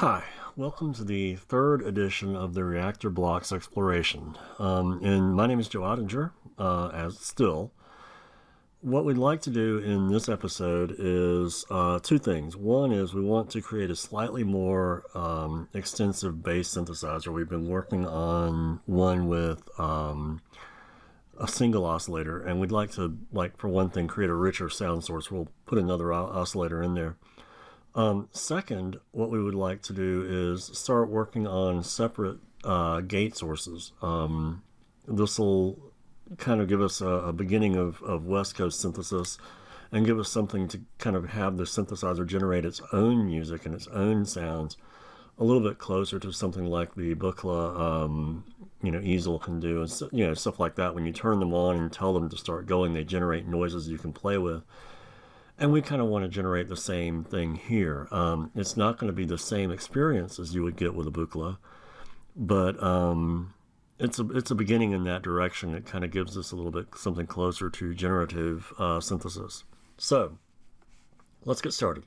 Hi, welcome to the third edition of the Reaktor blocks exploration. And my name is Joe Ottinger, as still. What we'd like to do in this episode is two things. One is we want to create a slightly more extensive bass synthesizer. We've been working on one with a single oscillator, and we'd like to, for one thing, create a richer sound source. We'll put another oscillator in there. Second, what we would like to do is start working on separate gate sources. This will kind of give us a beginning of West Coast synthesis and give us something to kind of have the synthesizer generate its own music and its own sounds a little bit closer to something like the Buchla easel can do, and stuff like that. When you turn them on and tell them to start going, they generate noises you can play with. And we kind of want to generate the same thing here. It's not going to be the same experience as you would get with a Buchla, but it's a beginning in that direction. It kind of gives us a little bit something closer to generative synthesis. So let's get started.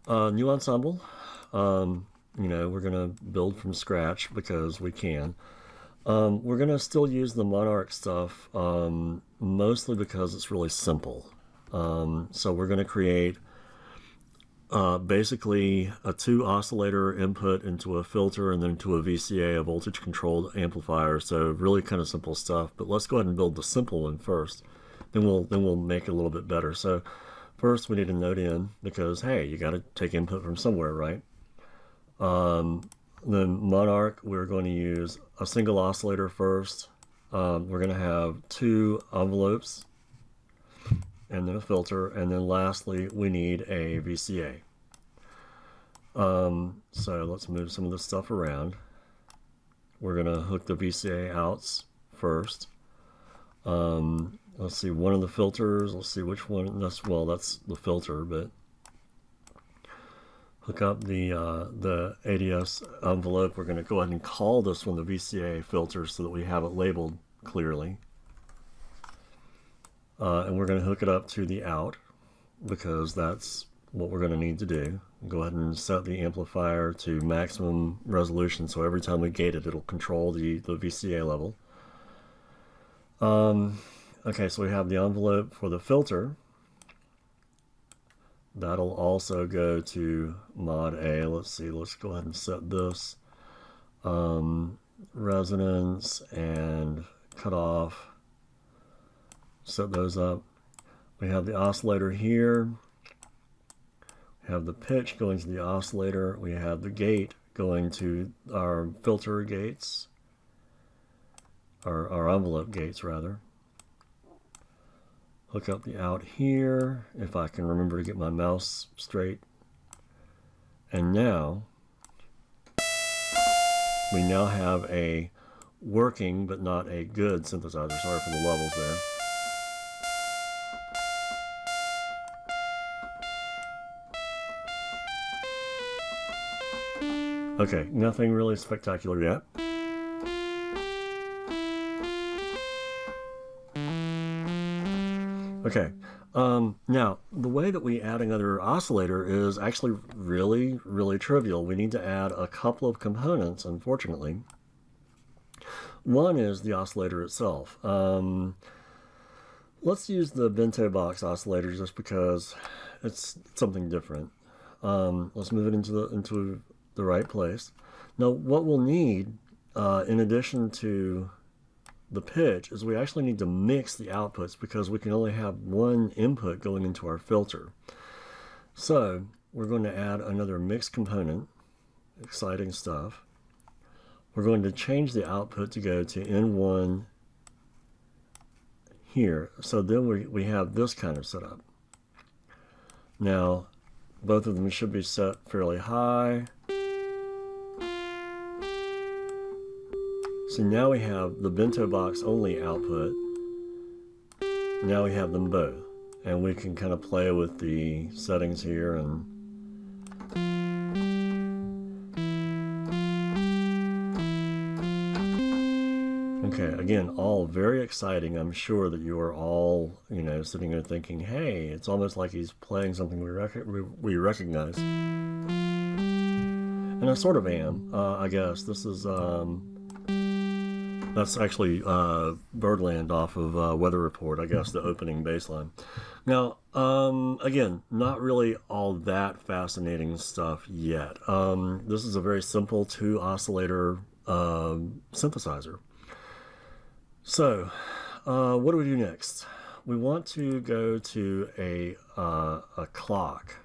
New ensemble. We're going to build from scratch because we can. We're going to still use the Monarch stuff, mostly because it's really simple. So we're going to create basically a 2 oscillator input into a filter and then to a VCA, a voltage controlled amplifier. So really kind of simple stuff, but let's go ahead and build the simple one first. Then we'll make it a little bit better. So first we need a note in because, hey, you got to take input from somewhere, right? Then Monarch, we're going to use a single oscillator first. We're going to have 2 envelopes and then a filter, and then lastly we need a VCA. So let's move some of this stuff around. We're going to hook the VCA outs first. Let's see, one of the filters, let's see which one, that's the filter, but hook up the ADS envelope. We're going to go ahead and call this one the VCA filter so that we have it labeled clearly. And we're going to hook it up to the out because that's what we're going to need to do. Go ahead and set the amplifier to maximum resolution, so every time we gate it, it'll control the VCA level. Okay, so we have the envelope for the filter. That'll also go to mod A. Let's see, let's go ahead and set this. Resonance and cutoff. Set those up. We have the oscillator here. We have the pitch going to the oscillator. We have the gate going to our filter gates, our envelope gates rather. Hook up the out here, if I can remember to get my mouse straight. And now, we now have a working but not a good synthesizer. Sorry for the levels there. Okay, nothing really spectacular yet. Okay, now the way that we add another oscillator is actually really, really trivial. We need to add a couple of components, unfortunately. One is the oscillator itself. Let's use the bento box oscillator just because it's something different. Let's move it into the right place. Now what we'll need in addition to the pitch is we actually need to mix the outputs because we can only have one input going into our filter. So we're going to add another mix component. Exciting stuff. We're going to change the output to go to N1 here. So then we have this kind of setup. Now both of them should be set fairly high. So now we have the bento box only output. Now we have them both. And we can kind of play with the settings here and okay, again, all very exciting. I'm sure that you are all, sitting there thinking, hey, it's almost like he's playing something we recognize. And I sort of am, I guess. This is, that's actually Birdland off of Weather Report, I guess, the opening bass line. Now, again, not really all that fascinating stuff yet. This is a very simple 2-oscillator synthesizer. So, what do we do next? We want to go to a clock.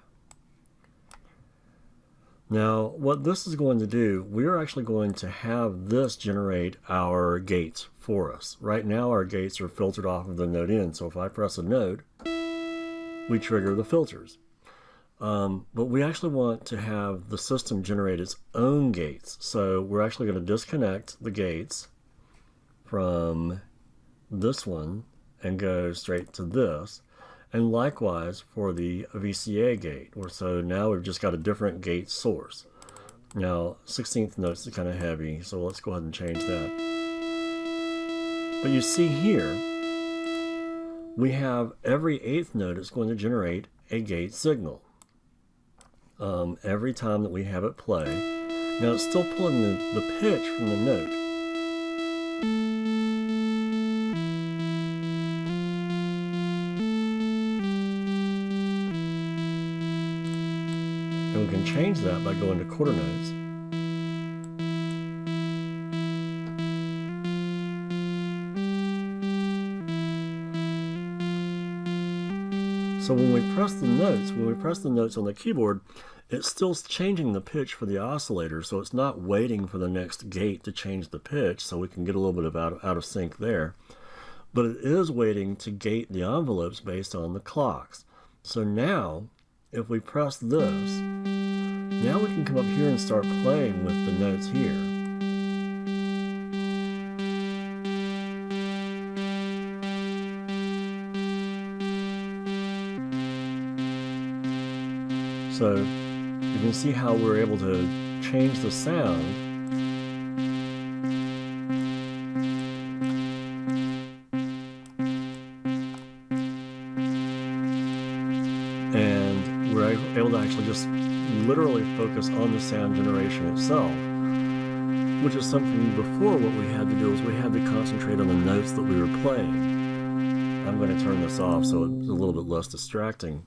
Now, what this is going to do, we're actually going to have this generate our gates for us. Right now, our gates are filtered off of the note in. So if I press a note, we trigger the filters. But we actually want to have the system generate its own gates. So we're actually going to disconnect the gates from this one and go straight to this. And likewise for the VCA gate. So now we've just got a different gate source. Now 16th notes are kind of heavy, so let's go ahead and change that. But you see here, we have every 8th note is going to generate a gate signal. Every time that we have it play. Now it's still pulling the pitch from the note. And we can change that by going to quarter notes. So when we press the notes on the keyboard, it's still changing the pitch for the oscillator, so it's not waiting for the next gate to change the pitch, so we can get a little bit of out of sync there. But it is waiting to gate the envelopes based on the clocks. So now, if we press this, now we can come up here and start playing with the notes here. So you can see how we're able to change the sound and we're able to actually just literally focus on the sound generation itself, which is something before what we had to do is we had to concentrate on the notes that we were playing. I'm going to turn this off so it's a little bit less distracting.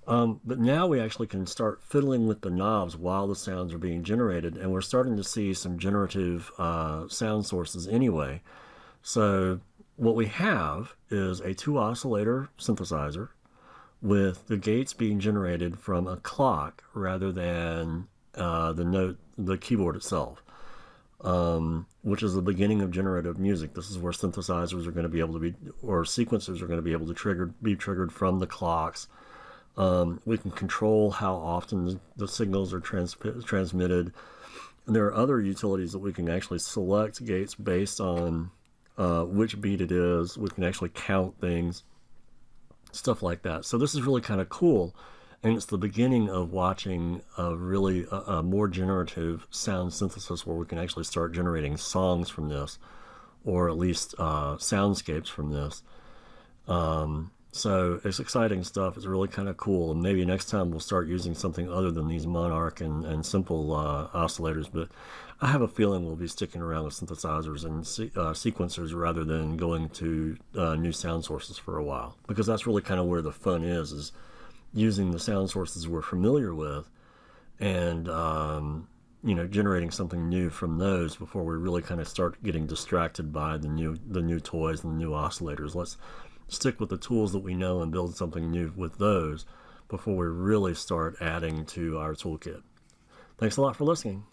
But now we actually can start fiddling with the knobs while the sounds are being generated, and we're starting to see some generative sound sources anyway. So what we have is a 2-oscillator synthesizer with the gates being generated from a clock rather than the keyboard itself, which is the beginning of generative music. This is where synthesizers are going to be able to be, or sequencers are going to be able to be triggered from the clocks. We can control how often the signals are transmitted. And there are other utilities that we can actually select gates based on which beat it is. We can actually count things, stuff like that. So this is really kind of cool, and it's the beginning of watching a really more generative sound synthesis where we can actually start generating songs from this, or at least soundscapes from this. So it's exciting stuff. It's really kind of cool, and maybe next time we'll start using something other than these Monarch and simple oscillators, but I have a feeling we'll be sticking around with synthesizers and sequencers rather than going to new sound sources for a while, because that's really kind of where the fun is using the sound sources we're familiar with and generating something new from those before we really kind of start getting distracted by the new toys and the new oscillators. Let's stick with the tools that we know and build something new with those before we really start adding to our toolkit. Thanks a lot for listening.